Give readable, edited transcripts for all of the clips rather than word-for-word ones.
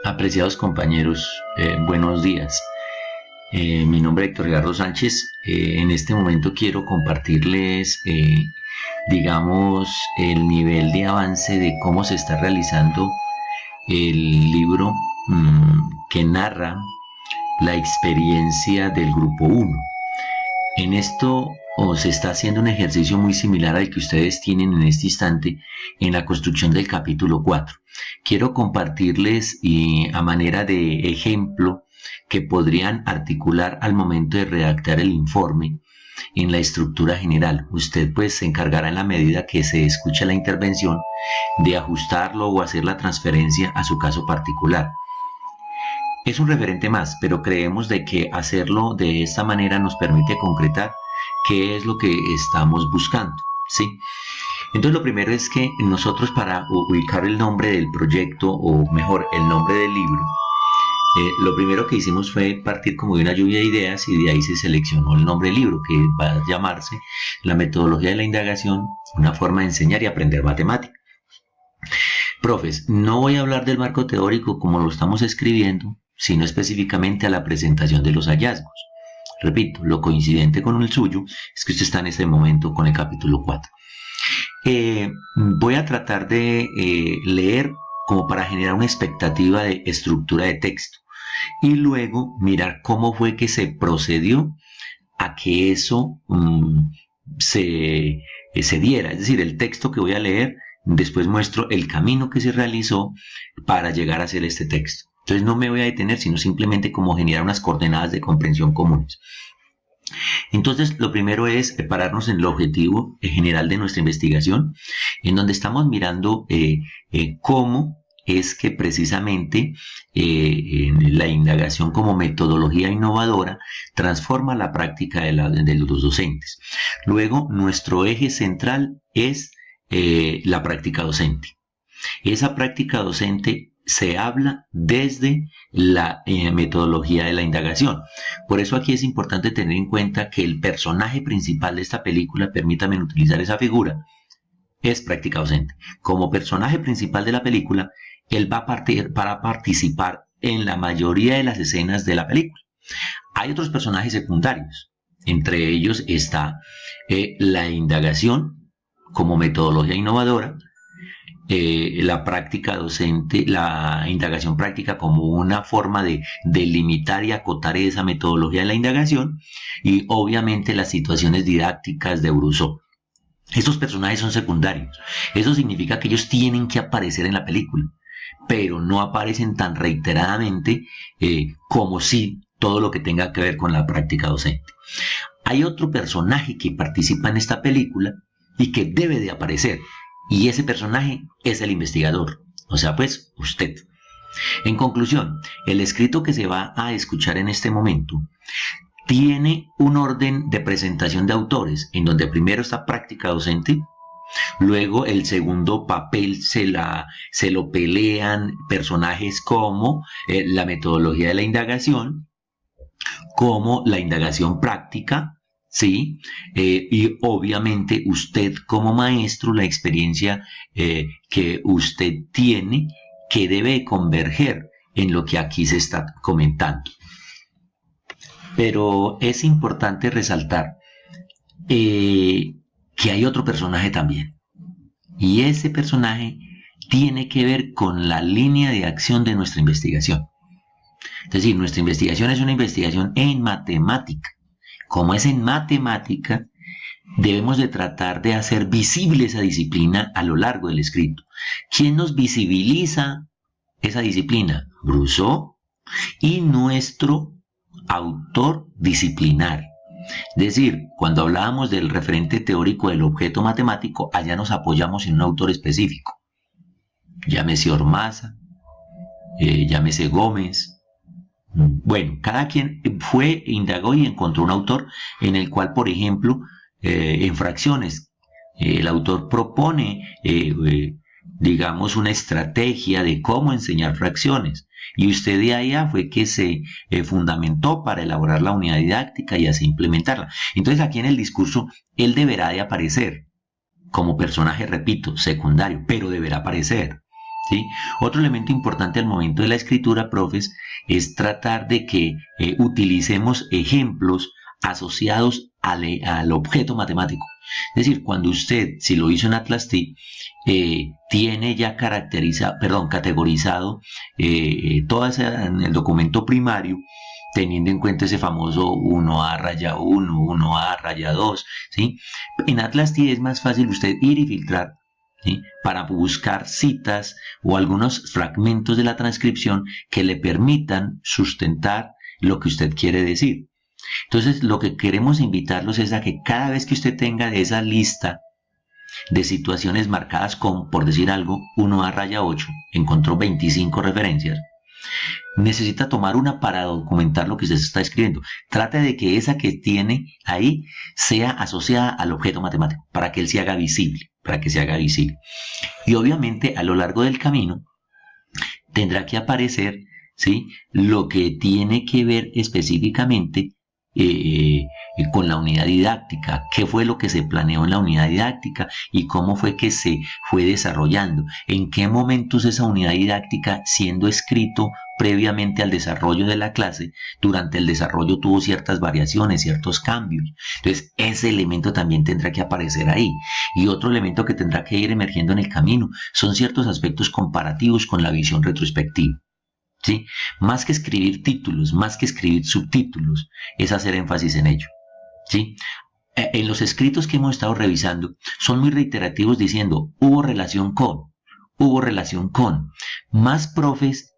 Apreciados compañeros, buenos días. Mi nombre es Héctor Gerardo Sánchez. En este momento quiero compartirles, digamos, el nivel de avance de cómo se está realizando el libro que narra la experiencia del Grupo 1. En esto se está haciendo un ejercicio muy similar al que ustedes tienen en este instante en la construcción del capítulo 4. Quiero compartirles a manera de ejemplo que podrían articular al momento de redactar el informe en la estructura general. Usted pues se encargará en la medida que se escuche la intervención de ajustarlo o hacer la transferencia a su caso particular. Es un referente más, pero creemos de que hacerlo de esta manera nos permite concretar qué es lo que estamos buscando, ¿sí? Entonces lo primero es que nosotros, para ubicar el nombre del proyecto, o mejor, el nombre del libro, lo primero que hicimos fue partir como de una lluvia de ideas, y de ahí se seleccionó el nombre del libro, que va a llamarse La metodología de la indagación, una forma de enseñar y aprender matemática. Profes, no voy a hablar del marco teórico como lo estamos escribiendo, sino específicamente a la presentación de los hallazgos. Repito, lo coincidente con el suyo es que usted está en este momento con el capítulo 4. Voy a tratar de leer como para generar una expectativa de estructura de texto y luego mirar cómo fue que se procedió a que eso se diera. Es decir, el texto que voy a leer, después muestro el camino que se realizó para llegar a hacer este texto. Entonces no me voy a detener, sino simplemente como generar unas coordenadas de comprensión comunes. Entonces, lo primero es pararnos en el objetivo general de nuestra investigación, en donde estamos mirando cómo es que precisamente la indagación como metodología innovadora transforma la práctica de los docentes. Luego, nuestro eje central es la práctica docente. Esa práctica docente se habla desde la metodología de la indagación. Por eso aquí es importante tener en cuenta que el personaje principal de esta película, permítanme utilizar esa figura, es práctica docente. Como personaje principal de la película, él va para participar en la mayoría de las escenas de la película. Hay otros personajes secundarios. Entre ellos está la indagación como metodología innovadora, la práctica docente, la indagación práctica como una forma de delimitar y acotar esa metodología de la indagación, y obviamente las situaciones didácticas de Brousseau. Estos personajes son secundarios. Eso significa que ellos tienen que aparecer en la película, pero no aparecen tan reiteradamente como si todo lo que tenga que ver con la práctica docente. Hay otro personaje que participa en esta película y que debe de aparecer, y ese personaje es el investigador, o sea, pues usted. En conclusión, el escrito que se va a escuchar en este momento tiene un orden de presentación de autores, en donde primero está práctica docente, luego el segundo papel se lo pelean personajes como la metodología de la indagación, como la indagación práctica, ¿sí? Y obviamente usted como maestro, la experiencia que usted tiene, que debe converger en lo que aquí se está comentando. Pero es importante resaltar que hay otro personaje también, y ese personaje tiene que ver con la línea de acción de nuestra investigación. Es decir, nuestra investigación es una investigación en matemática. Como es en matemática, debemos de tratar de hacer visible esa disciplina a lo largo del escrito. ¿Quién nos visibiliza esa disciplina? Brousseau y nuestro autor disciplinar. Es decir, cuando hablábamos del referente teórico del objeto matemático, allá nos apoyamos en un autor específico. Llámese Ormaza, llámese Gómez. Bueno, cada quien indagó y encontró un autor en el cual, por ejemplo, en fracciones, el autor propone, digamos, una estrategia de cómo enseñar fracciones, y usted de allá fue que se fundamentó para elaborar la unidad didáctica y así implementarla. Entonces aquí en el discurso él deberá de aparecer como personaje, repito, secundario, pero deberá aparecer. ¿sí? Otro elemento importante al momento de la escritura, profes, es tratar de que utilicemos ejemplos asociados al objeto matemático. Es decir, cuando usted, si lo hizo en Atlas T, tiene ya categorizado todo en el documento primario, teniendo en cuenta ese famoso 1A raya 1, 1A raya 2, ¿sí? En Atlas T es más fácil usted ir y filtrar, ¿sí? Para buscar citas o algunos fragmentos de la transcripción que le permitan sustentar lo que usted quiere decir. Entonces, lo que queremos invitarlos es a que cada vez que usted tenga esa lista de situaciones marcadas con, por decir algo, 1A raya 8, encontró 25 referencias, necesita tomar una para documentar lo que usted está escribiendo. Trate de que esa que tiene ahí sea asociada al objeto matemático, para que él se haga visible, Y obviamente a lo largo del camino tendrá que aparecer, ¿sí?, lo que tiene que ver específicamente eh, con la unidad didáctica, qué fue lo que se planeó en la unidad didáctica y cómo fue que se fue desarrollando, en qué momentos esa unidad didáctica, siendo escrito previamente al desarrollo de la clase, durante el desarrollo tuvo ciertas variaciones, ciertos cambios. Entonces, ese elemento también tendrá que aparecer ahí. Y otro elemento que tendrá que ir emergiendo en el camino son ciertos aspectos comparativos con la visión retrospectiva. ¿Sí? Más que escribir títulos, más que escribir subtítulos, es hacer énfasis en ello. ¿Sí? En los escritos que hemos estado revisando, son muy reiterativos diciendo, hubo relación con. Más profes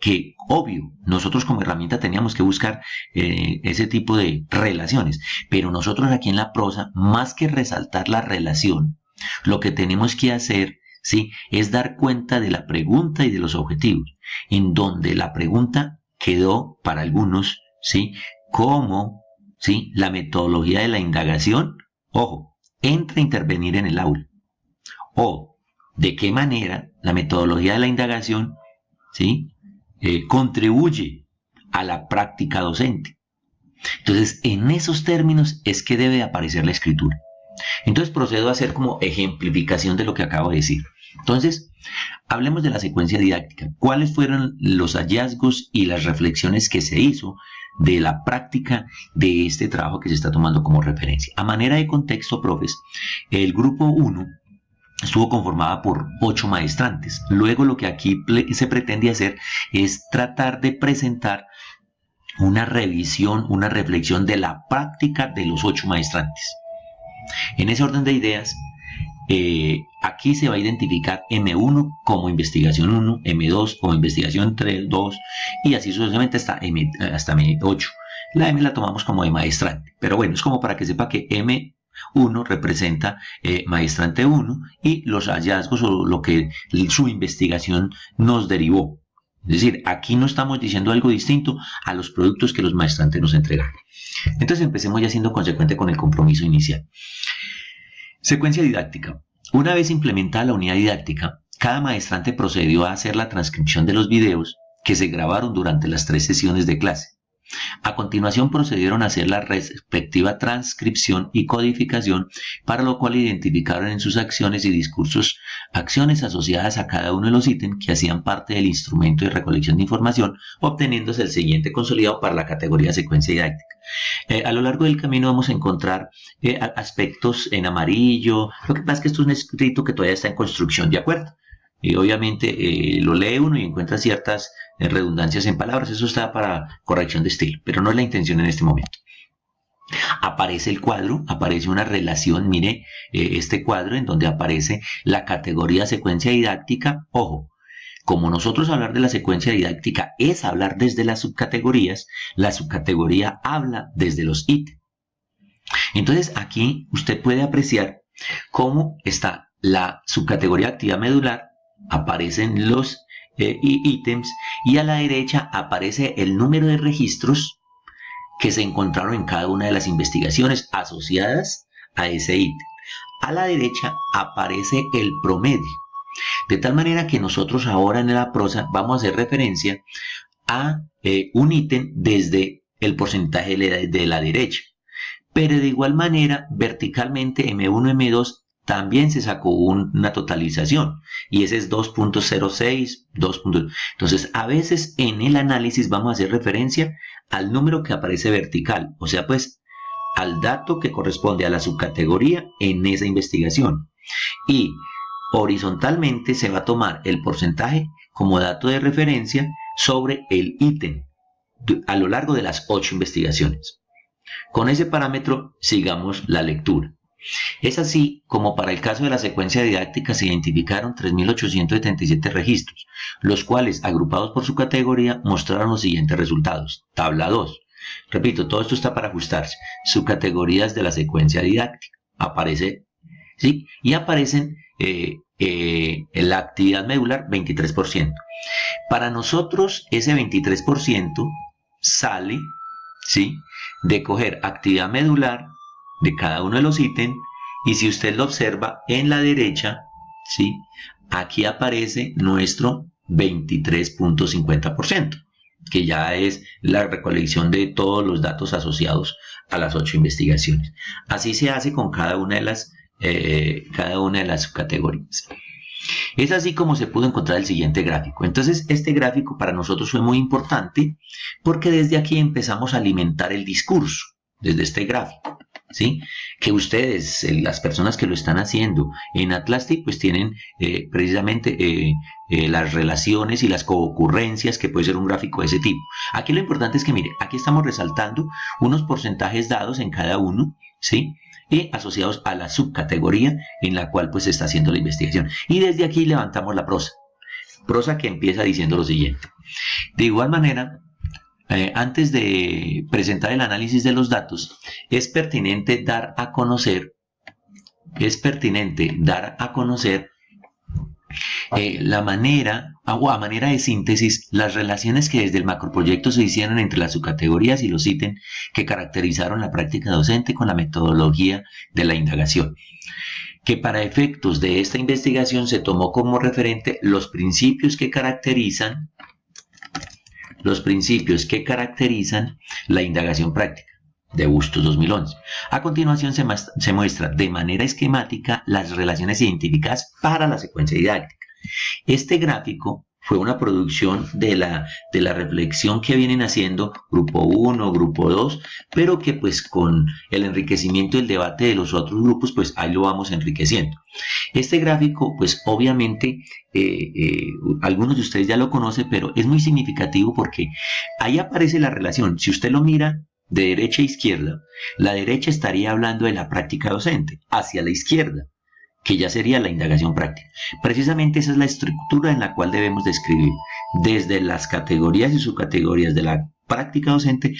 que, obvio, nosotros como herramienta teníamos que buscar ese tipo de relaciones, pero nosotros aquí en la prosa, más que resaltar la relación, lo que tenemos que hacer, ¿sí?, es dar cuenta de la pregunta y de los objetivos, en donde la pregunta quedó para algunos, ¿sí?, como, ¿sí?, la metodología de la indagación, ojo, entra a intervenir en el aula, o de qué manera la metodología de la indagación, ¿sí?, contribuye a la práctica docente. Entonces, en esos términos es que debe aparecer la escritura. Entonces, procedo a hacer como ejemplificación de lo que acabo de decir. Entonces, hablemos de la secuencia didáctica. ¿Cuáles fueron los hallazgos y las reflexiones que se hizo de la práctica de este trabajo que se está tomando como referencia? A manera de contexto, profes, el grupo 1 estuvo conformada por 8 maestrantes. Luego lo que aquí se pretende hacer es tratar de presentar una revisión, una reflexión de la práctica de los 8 maestrantes. En ese orden de ideas, aquí se va a identificar M1 como investigación 1, M2 como investigación 3, 2 y así sucesivamente hasta M8. La M la tomamos como de maestrante, pero bueno, es como para que sepa que M1 representa maestrante 1 y los hallazgos o lo que su investigación nos derivó. Es decir, aquí no estamos diciendo algo distinto a los productos que los maestrantes nos entregaron. Entonces empecemos ya siendo consecuente con el compromiso inicial. Secuencia didáctica. Una vez implementada la unidad didáctica, cada maestrante procedió a hacer la transcripción de los videos que se grabaron durante las 3 sesiones de clase. A continuación procedieron a hacer la respectiva transcripción y codificación, para lo cual identificaron en sus acciones y discursos acciones asociadas a cada uno de los ítems que hacían parte del instrumento de recolección de información, obteniéndose el siguiente consolidado para la categoría secuencia didáctica. A lo largo del camino vamos a encontrar aspectos en amarillo. Lo que pasa es que esto es un escrito que todavía está en construcción, ¿de acuerdo? Y obviamente lo lee uno y encuentra ciertas redundancias en palabras. Eso está para corrección de estilo, pero no es la intención en este momento. Aparece el cuadro, aparece una relación, mire este cuadro en donde aparece la categoría secuencia didáctica. Ojo, como nosotros hablar de la secuencia didáctica es hablar desde las subcategorías, la subcategoría habla desde los ítems. Entonces aquí usted puede apreciar cómo está la subcategoría actividad medular, aparecen los ítems y a la derecha aparece el número de registros que se encontraron en cada una de las investigaciones asociadas a ese ítem. A la derecha aparece el promedio, de tal manera que nosotros ahora en la prosa vamos a hacer referencia a un ítem desde el porcentaje de la derecha, pero de igual manera verticalmente M1, M2 también se sacó una totalización y ese es 2.06, 2. Entonces, a veces en el análisis vamos a hacer referencia al número que aparece vertical, o sea, pues al dato que corresponde a la subcategoría en esa investigación. Y horizontalmente se va a tomar el porcentaje como dato de referencia sobre el ítem a lo largo de las 8 investigaciones. Con ese parámetro sigamos la lectura. Es así como para el caso de la secuencia didáctica se identificaron 3.877 registros, los cuales, agrupados por su categoría, mostraron los siguientes resultados. Tabla 2. Repito, todo esto está para ajustarse. Subcategorías de la secuencia didáctica. Aparece, ¿sí? Y aparecen la actividad medular 23%. Para nosotros ese 23% sale, ¿sí?, de coger actividad medular de cada uno de los ítems, y si usted lo observa en la derecha, ¿sí?, aquí aparece nuestro 23.50%, que ya es la recolección de todos los datos asociados a las 8 investigaciones. Así se hace con cada una de las subcategorías. Es así como se pudo encontrar el siguiente gráfico. Entonces, este gráfico para nosotros fue muy importante porque desde aquí empezamos a alimentar el discurso, desde este gráfico, ¿sí? Que ustedes, las personas que lo están haciendo en Atlasti, pues tienen precisamente las relaciones y las coocurrencias que puede ser un gráfico de ese tipo. Aquí lo importante es que, mire, aquí estamos resaltando unos porcentajes dados en cada uno, ¿sí?, y asociados a la subcategoría en la cual pues se está haciendo la investigación. Y desde aquí levantamos la prosa que empieza diciendo lo siguiente. De igual manera, antes de presentar el análisis de los datos, es pertinente dar a conocer la manera, a manera de síntesis, las relaciones que desde el macroproyecto se hicieron entre las subcategorías y los ítems que caracterizaron la práctica docente con la metodología de la indagación. Que para efectos de esta investigación se tomó como referente los principios que caracterizan la indagación práctica de Bustos 2011. A continuación se muestra de manera esquemática las relaciones identificadas para la secuencia didáctica. Este gráfico fue una producción de la reflexión que vienen haciendo Grupo 1, Grupo 2, pero que pues con el enriquecimiento del debate de los otros grupos, pues ahí lo vamos enriqueciendo. Este gráfico, pues obviamente, algunos de ustedes ya lo conocen, pero es muy significativo porque ahí aparece la relación. Si usted lo mira de derecha a izquierda, la derecha estaría hablando de la práctica docente, hacia la izquierda, que ya sería la indagación práctica. Precisamente esa es la estructura en la cual debemos describir, desde las categorías y subcategorías de la práctica docente,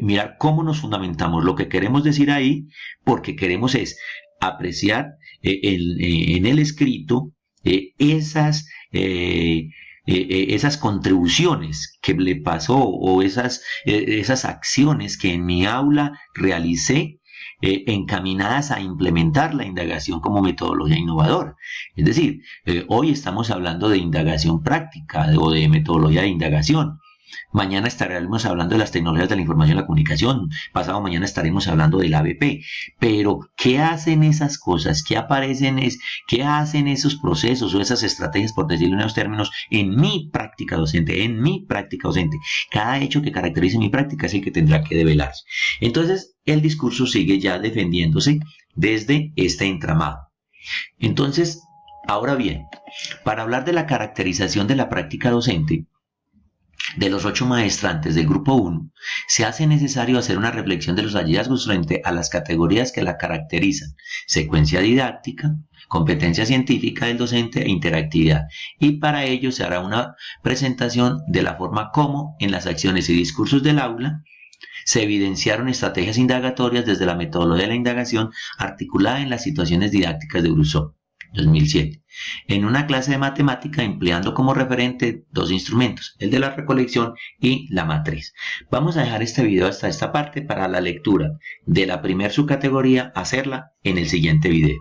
mirar cómo nos fundamentamos lo que queremos decir ahí, porque queremos es apreciar en el escrito esas contribuciones que le pasó o esas acciones que en mi aula realicé, encaminadas a implementar la indagación como metodología innovadora. Es decir, hoy estamos hablando de indagación práctica o de metodología de indagación. Mañana estaremos hablando de las tecnologías de la información y la comunicación. Pasado mañana estaremos hablando del ABP. Pero, ¿qué hacen esas cosas? ¿Qué hacen esos procesos o esas estrategias, por decirlo en esos términos, en mi práctica docente? Cada hecho que caracterice mi práctica es el que tendrá que develarse. Entonces, el discurso sigue ya defendiéndose desde este entramado. Entonces, ahora bien, para hablar de la caracterización de la práctica docente, de los 8 maestrantes del grupo 1, se hace necesario hacer una reflexión de los hallazgos frente a las categorías que la caracterizan: secuencia didáctica, competencia científica del docente e interactividad. Y para ello se hará una presentación de la forma como, en las acciones y discursos del aula, se evidenciaron estrategias indagatorias desde la metodología de la indagación articulada en las situaciones didácticas de Brousseau, 2007. En una clase de matemática empleando como referente 2 instrumentos, el de la recolección y la matriz. Vamos a dejar este video hasta esta parte para la lectura de la primer subcategoría, hacerla en el siguiente video.